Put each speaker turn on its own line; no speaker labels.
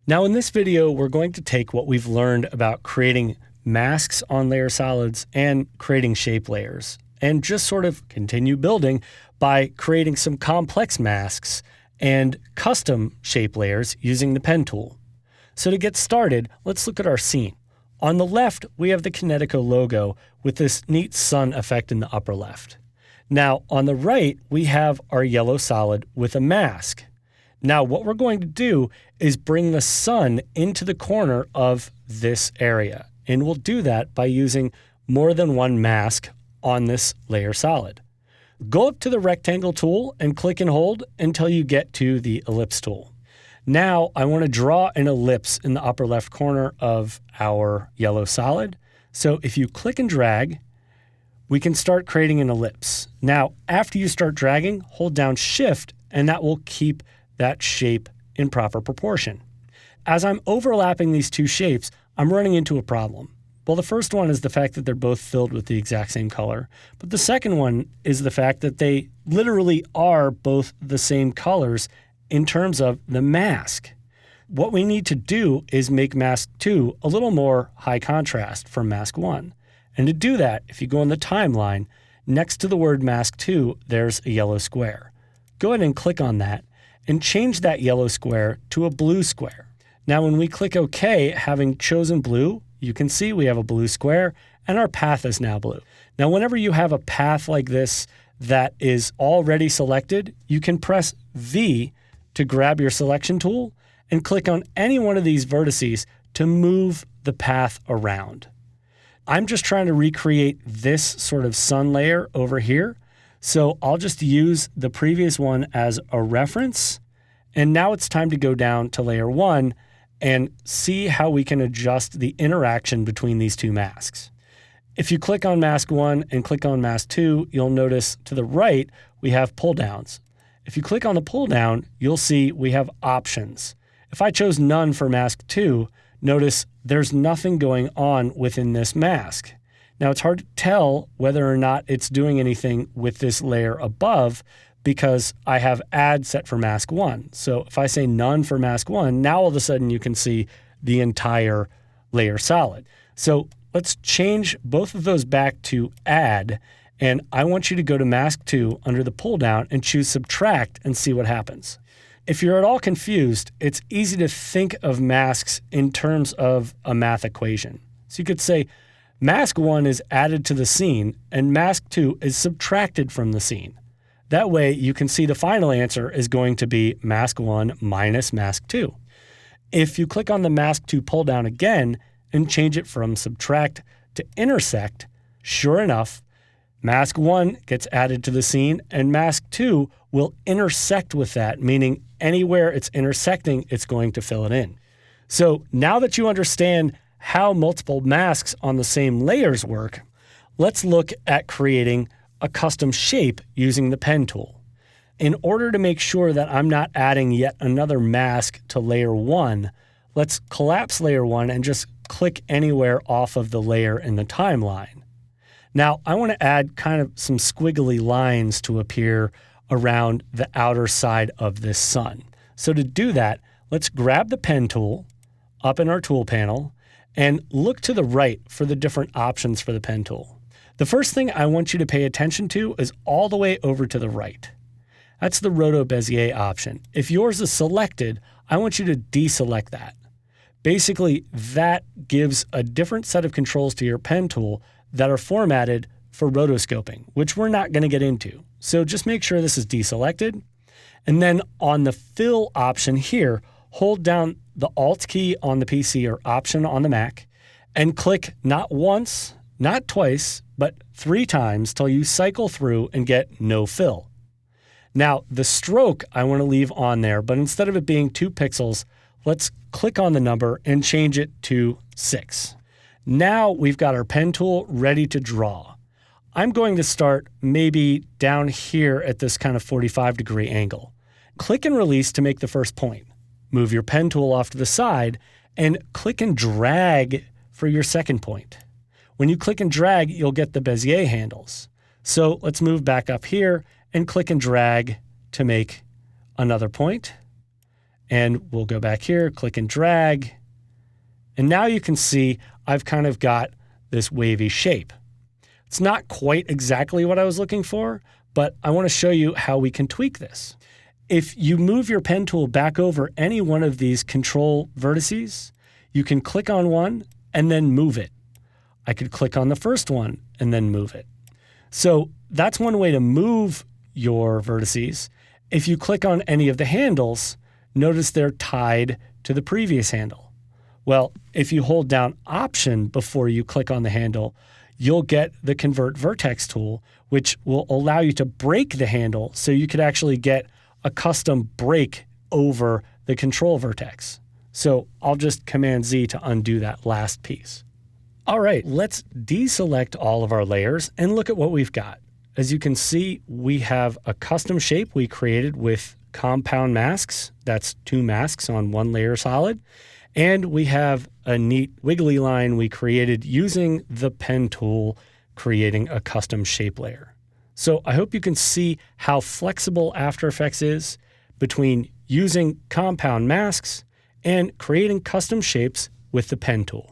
Now in this video, we're going to take what we've learned about creating masks on layer solids and creating shape layers, and just sort of continue building by creating some complex masks and custom shape layers using the pen tool. So to get started, let's look at our scene. On the left, we have the Kinetico logo with this neat sun effect in the upper left. Now on the right, we have our yellow solid with a mask. Now what we're going to do is bring the sun into the corner of this area, and we'll do that by using more than one mask on this layer solid. Go up to the rectangle tool and click and hold until you get to the ellipse tool. Now I want to draw an ellipse in the upper left corner of our yellow solid. So if you click and drag, we can start creating an ellipse. Now after you start dragging, hold down Shift and that will keep that shape in proper proportion. As I'm overlapping these two shapes, I'm running into a problem. Well, the first one is the fact that they're both filled with the exact same color, but the second one is the fact that they literally are both the same colors in terms of the mask. What we need to do is make mask 2 a little more high contrast from mask 1. And to do that, if you go on the timeline, next to the word mask 2, there's a yellow square. Go ahead and click on that and change that yellow square to a blue square. Now when we click OK, having chosen blue, you can see we have a blue square and our path is now blue. Now whenever you have a path like this that is already selected, you can press V to grab your selection tool and click on any one of these vertices to move the path around. I'm just trying to recreate this sort of sun layer over here, so I'll just use the previous one as a reference. And now it's time to go down to layer 1 and see how we can adjust the interaction between these two masks. If you click on mask 1 and click on mask 2, you'll notice to the right we have pull downs. If you click on the pull down, you'll see we have options. If I chose none for mask 2, notice there's nothing going on within this mask. Now it's hard to tell whether or not it's doing anything with this layer above because I have add set for mask 1. So if I say none for mask 1, now all of a sudden you can see the entire layer solid. So let's change both of those back to add, and I want you to go to mask 2 under the pull down and choose subtract and see what happens. If you're at all confused, it's easy to think of masks in terms of a math equation. So you could say mask 1 is added to the scene and mask 2 is subtracted from the scene. That way you can see the final answer is going to be mask 1 minus mask 2. If you click on the mask 2 pull down again and change it from subtract to intersect, sure enough, mask 1 gets added to the scene and mask 2 will intersect with that, meaning anywhere it's intersecting, it's going to fill it in. So now that you understand how multiple masks on the same layers work, let's look at creating a custom shape using the pen tool. In order to make sure that I'm not adding yet another mask to layer 1, let's collapse layer 1 and just click anywhere off of the layer in the timeline. Now I want to add kind of some squiggly lines to appear around the outer side of this sun. So to do that, let's grab the pen tool up in our tool panel and look to the right for the different options for the pen tool. The first thing I want you to pay attention to is all the way over to the right. That's the Roto Bezier option. If yours is selected, I want you to deselect that. Basically, that gives a different set of controls to your pen tool that are formatted for rotoscoping, which we're not going to get into. So just make sure this is deselected. And then on the fill option here, hold down the Alt key on the PC or Option on the Mac and click not once, not twice, but 3 times till you cycle through and get no fill. Now the stroke I want to leave on there, but instead of it being 2 pixels, let's click on the number and change it to 6. Now we've got our pen tool ready to draw. I'm going to start maybe down here at this kind of 45-degree angle. Click and release to make the first point. Move your pen tool off to the side and click and drag for your second point. When you click and drag, you'll get the Bezier handles. So let's move back up here and click and drag to make another point. And we'll go back here, click and drag. And now you can see I've kind of got this wavy shape. It's not quite exactly what I was looking for, but I want to show you how we can tweak this. If you move your pen tool back over any one of these control vertices, you can click on one and then move it. I could click on the first one and then move it. So that's one way to move your vertices. If you click on any of the handles, notice they're tied to the previous handle. Well, if you hold down Option before you click on the handle, you'll get the Convert Vertex tool, which will allow you to break the handle so you could actually get a custom break over the control vertex. So I'll just Command Z to undo that last piece. All right, let's deselect all of our layers and look at what we've got. As you can see, we have a custom shape we created with compound masks. That's 2 masks on 1 layer solid. And we have a neat wiggly line we created using the pen tool, creating a custom shape layer. So I hope you can see how flexible After Effects is between using compound masks and creating custom shapes with the pen tool.